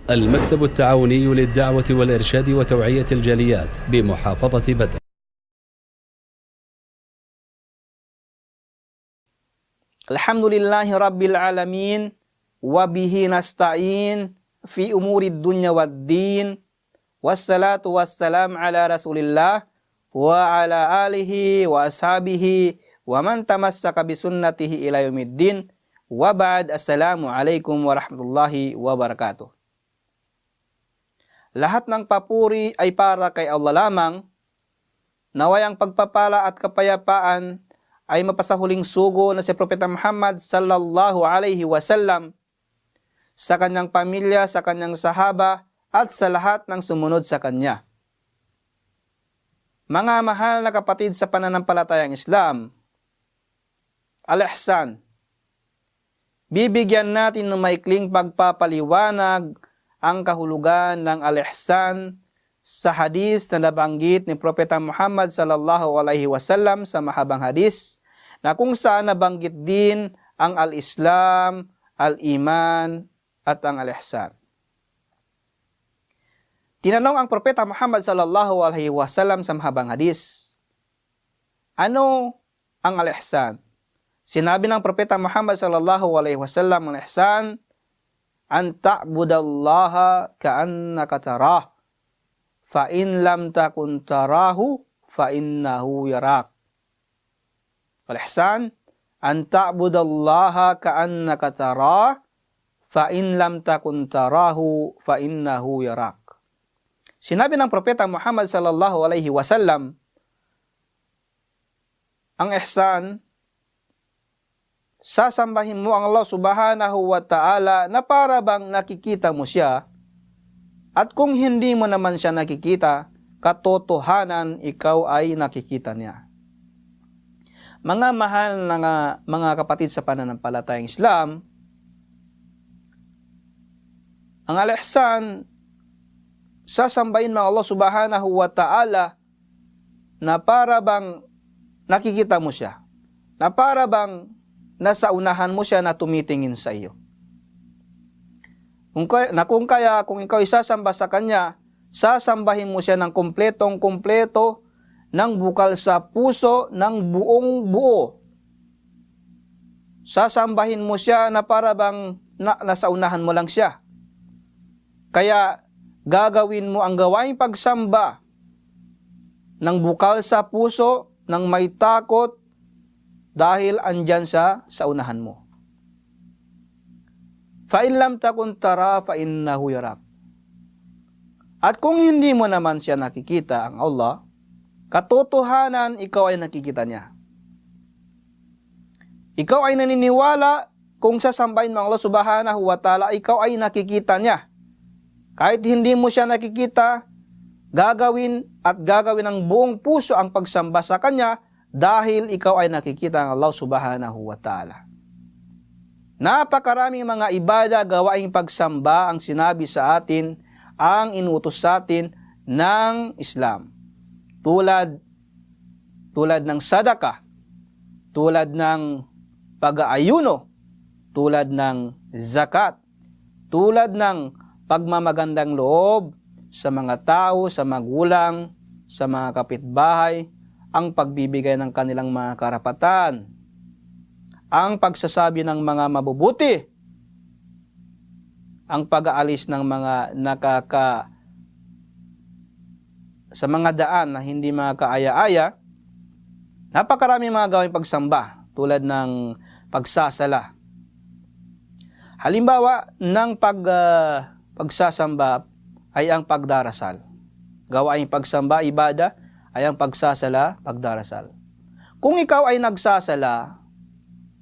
المكتب التعاوني للدعوة والإرشاد وتوعية الجاليات بمحافظة بدر. Alhamdulillahi Rabbil Alamin, wabihi nasta'in fi umuri dunya waddin, wassalatu wassalam ala rasulillah wa ala alihi wa ashabihi wa man tamassaka bisunnatihi ila yaumiddin, wa ba'd. Assalamu alaikum warahmatullahi wabarakatuh. Lahat ng papuri ay para kay Allah lamang. Naway ang pagpapala at kapayapaan ay mapasahuling sugo na si Propeta Muhammad sallallahu alaihi wasallam, sa kanyang pamilya, sa kanyang sahaba, at sa lahat ng sumunod sa kanya. Mga mahal na kapatid sa pananampalatayang Islam, Al-Ihsan, bibigyan natin ng maikling pagpapaliwanag ang kahulugan ng Al-Ihsan sa hadis na nabanggit ni Propeta Muhammad sallallahu alaihi wasallam sa mahabang hadis, na kung saan nabanggit din ang al-Islam, al-Iman, at ang al-Ihsan. Tinanong ang Propeta Muhammad sallallahu alaihi wasallam sa mahabang hadis, ano ang al-Ihsan? Sinabi ng Propeta Muhammad sallallahu alaihi wasallam, ang Ihsan, an ta'budallaha ka'annaka tarah, fa in lam takun tarahu fa innahu yarak. Al-Ihsan, an ta'budallaha ka'annaka tarah, fa in lam takun tarahu fa innahu yarak. Sinabi ng Propeta Muhammad sallallahu alaihi wasallam, ang ihsan, sasambahin mo ang Allah subhanahu wa ta'ala na para bang nakikita mo siya, at kung hindi mo naman siya nakikita, katotohanan ikaw ay nakikita niya. Mga mahal na mga kapatid sa pananampalatayang Islam, ang al-ihsan, sasambahin mo Allah subhanahu wa ta'ala na para bang nakikita mo siya, na para bang nasa unahan mo siya na tumitingin sa iyo. Kung ikaw isasamba sa kanya, sasambahin mo siya ng kumpletong-kumpleto, ng bukal sa puso, ng buong buo. Sasambahin mo siya na para bang nasa unahan mo lang siya. Kaya gagawin mo ang gawaing pagsamba ng bukal sa puso, ng may takot, dahil andyan sa unahan mo. Fa in lam takun tara fa innahu yarak. At kung hindi mo naman siya nakikita, ang Allah, katotohanan ikaw ay nakikita niya. Ikaw ay naniniwala kung sasambahin mo ang Allah subhanahu wa ta'ala, ikaw ay nakikita niya. Kahit hindi mo siya nakikita, gagawin ng buong puso ang pagsamba sa kanya, dahil ikaw ay nakikita ng Allah subhanahu wa ta'ala. Napakaraming mga ibada, gawaing pagsamba ang sinabi sa atin, ang inutos sa atin ng Islam. Tulad ng sadaka, tulad ng pag-aayuno, tulad ng zakat, tulad ng pagmamagandang loob sa mga tao, sa magulang, sa mga kapitbahay, ang pagbibigay ng kanilang mga karapatan, ang pagsasabi ng mga mabubuti, ang pag-aalis ng mga sa mga daan na hindi makakaaya-aya. Napakarami mga gawing pagsamba tulad ng pagsasala. Halimbawa ng pagsasamba ay ang pagdarasal. Gawaing pagsamba, ibada, ay ang pagsasala, pagdarasal. Kung ikaw ay nagsasala,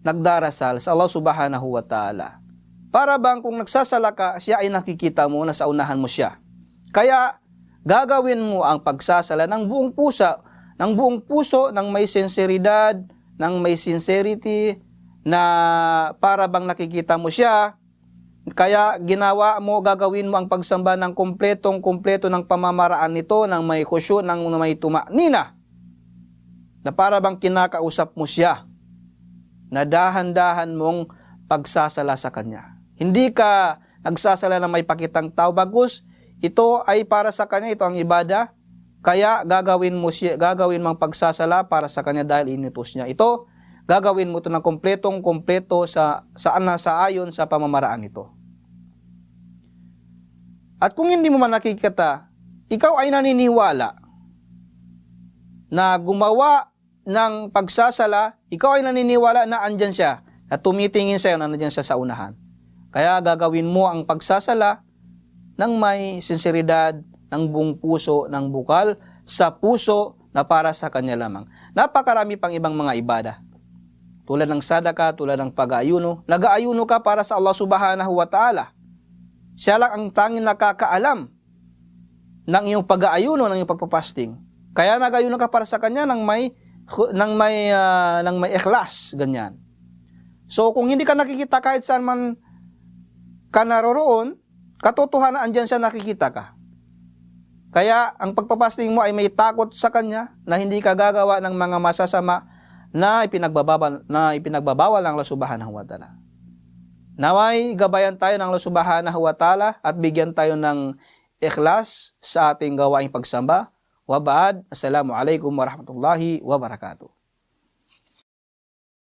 nagdarasal sa Allah subhanahu wa ta'ala, para bang kung nagsasala ka, siya ay nakikita mo, nasa unahan mo siya. Kaya gagawin mo ang pagsasala ng buong puso, ng may sinseridad, ng may sincerity, na para bang nakikita mo siya. Kaya gagawin mo ang pagsamba ng kumpleto ng pamamaraan nito, ng may khusyu, ng may tumanina, na para bang kinakausap mo siya, na dahan-dahan mong pagsasala sa kanya. Hindi ka nagsasala ng may pakitang tao, bagus ito ay para sa kanya, ito ang ibada, kaya gagawin mong pagsasala para sa kanya dahil inutos niya. Ito, gagawin mo ito ng kompleto sa ayon sa pamamaraan nito. At kung hindi mo man nakikita, ikaw ay naniniwala na gumawa ng pagsasala, ikaw ay naniniwala na andyan siya, at tumitingin sa'yo na andyan siya sa unahan. Kaya gagawin mo ang pagsasala ng may sinseridad, ng buong puso, ng bukal, sa puso na para sa kanya lamang. Napakarami pang ibang mga ibada. Tulad ng sadaka, tulad ng pag-aayuno. Nag-aayuno ka para sa Allah subhanahu wa ta'ala. Siya lang ang tanging nakakaalam ng iyong pag-aayuno, ng iyong pagpapasting. Kaya nag-aayuno ka para sa kanya ng may ikhlas, ganyan. So kung hindi ka nakikita kahit saan man ka naroroon, katotohanan andyan siya, nakikita ka. Kaya ang pagpapasting mo ay may takot sa kanya na hindi ka gagawa ng mga masasama na ipinagbabawal ng Allah subhanahu wa ta'ala. Naway gabayan tayo ng Allah subhanahu wa ta'ala at bigyan tayo ng ikhlas sa ating gawaing pagsamba. Wa ba'd, assalamu alaikum warahmatullahi wabarakatuh.